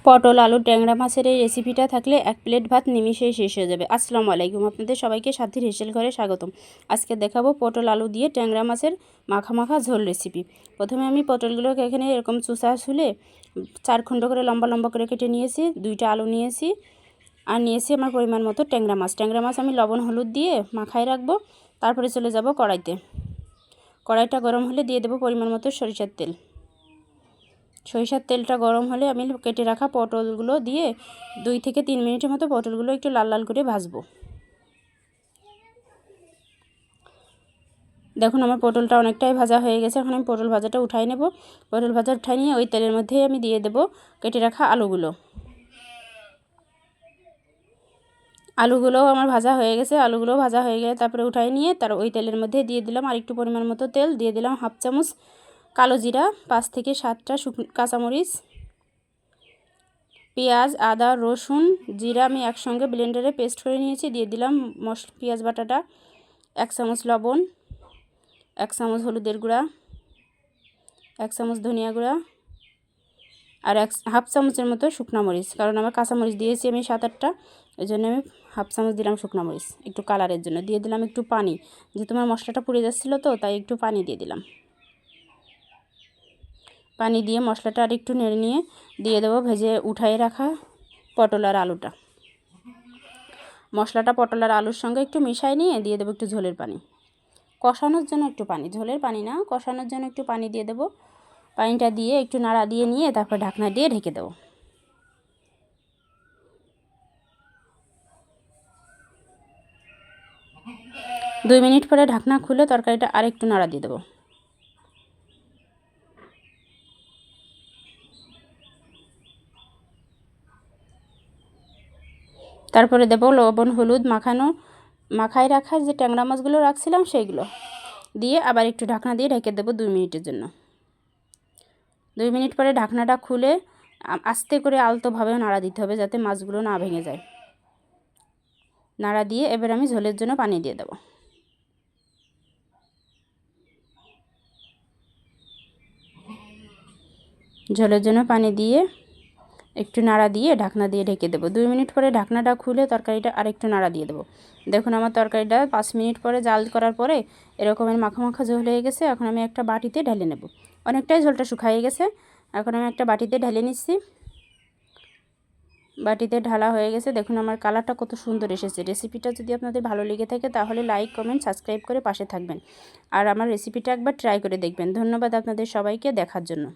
পটল আলু ট্যাংরা মাছের এই রেসিপিটা থাকলে এক প্লেট ভাত নিমিশেই শেষ হয়ে যাবে। আসসালামু আলাইকুম, আপনাদের সবাইকে সাথীর হেসেল ঘরে স্বাগতম। আজকে দেখাবো পটল আলু দিয়ে ট্যাংরা মাছের মাখা মাখা ঝোল রেসিপি। প্রথমে আমি পটলগুলোকে এখানে এরকম চুষা ছুলে 4 খণ্ড করে লম্বা লম্বা করে কেটে নিয়েছি। 2টা আলু নিয়েছি আর নিয়েছি আমার পরিমাণ মতো ট্যাংরা মাছ। ট্যাংরা মাছ আমি লবণ হলুদ দিয়ে মাখায় রাখবো। তারপরে চলে যাব কড়াইতে। কড়াইটা গরম হলে দিয়ে দেবো পরিমাণ মতো সরিষার তেল। সরিষার তেলটা গরম হলে আমি কেটে রাখা পটলগুলো দিয়ে 2 থেকে 3 মিনিটের মতো পটলগুলো একটু লাল লাল করে ভাজবো। দেখুন আমার পটলটা অনেকটাই ভাজা হয়ে গেছে। এখন আমি পটল ভাজাটা উঠাই নেব। পটল ভাজা উঠাই নিয়ে ওই তেলের মধ্যেই আমি দিয়ে দেব কেটে রাখা আলুগুলো। আলুগুলোও আমার ভাজা হয়ে গেছে। আলুগুলো ভাজা হয়ে গেলে তারপরে উঠাই নিয়ে তার ওই তেলের মধ্যে দিয়ে দিলাম আর একটু পরিমাণ মতো তেল, দিয়ে দিলাম 1/2 চামচ কালো জিরা, 5 থেকে 7টা কাঁচামরিচ, পেঁয়াজ, আদা, রসুন, জিরা আমি একসঙ্গে ব্লেন্ডারে পেস্ট করে নিয়েছি। দিয়ে দিলাম পেঁয়াজ বাটাটা, 1 চামচ লবণ, 1 চামচ হলুদের গুঁড়া, 1 চামচ ধনিয়া গুঁড়া আর 1/2 চামচের মতো শুকনো মরিচ, কারণ আমার কাঁচামরিচ দিয়েছি আমি 7-8টা, ওই জন্য আমি 1/2 চামচ দিলাম শুকনো মরিচ একটু কালারের জন্য। দিয়ে দিলাম একটু পানি, যেহেতু আমার মশলাটা পুড়ে যাচ্ছিলো তো তাই একটু পানি দিয়ে দিলাম। পানি দিয়ে মশলাটা আর একটু নেড়ে নিয়ে দিয়ে দেবো ভেজে উঠাই রাখা পটল আর আলুটা। মশলাটা পটল আর আলুর সঙ্গে একটু মিশাই নিয়ে দিয়ে দেবো একটু ঝোলের পানি, কষানোর জন্য একটু পানি, ঝোলের পানি না, কষানোর জন্য একটু পানি দিয়ে দেবো। পানিটা দিয়ে একটু নাড়া দিয়ে নিয়ে তারপর ঢাকনা দিয়ে ঢেকে দেবো। দুই মিনিট পরে ঢাকনা খুলে তরকারিটা আর একটু নাড়া দিয়ে দেবো। তারপরে দেবো লবণ হলুদ মাখায় রাখা যে ট্যাংরা মাছগুলো রাখছিলাম সেইগুলো দিয়ে আবার একটু ঢাকনা দিয়ে ঢেকে দেবো 2 মিনিটের জন্য। 2 মিনিট পরে ঢাকনাটা খুলে আস্তে করে আলতোভাবে নাড়া দিতে হবে যাতে মাছগুলো না ভেঙে যায়। নাড়া দিয়ে এবার আমি ঝোলের জন্য পানি দিয়ে দেবো। ঝোলের জন্য পানি দিয়ে একটু নাড়া দিয়ে ঢাকনা দিয়ে ঢেকে দেবো। 2 মিনিট পরে ঢাকনাটা খুলে তরকারিটা আর একটু নাড়া দিয়ে দেবো। দেখুন আমার তরকারিটা 5 মিনিট পরে জাল করার পরে এরকমের মাখা মাখা ঝোল হয়ে গেছে। এখন আমি একটা বাটিতে ঢেলে নেব। অনেকটাই ঝোলটা শুকিয়ে গেছে। এখন আমি একটা বাটিতে ঢেলে নিচ্ছি। বাটিতে ঢালা হয়ে গেছে। দেখুন আমার কালারটা কত সুন্দর এসেছে। রেসিপিটা যদি আপনাদের ভালো লেগে থাকে তাহলে লাইক কমেন্ট সাবস্ক্রাইব করে পাশে থাকবেন আর আমার রেসিপিটা একবার ট্রাই করে দেখবেন। ধন্যবাদ আপনাদের সবাইকে দেখার জন্য।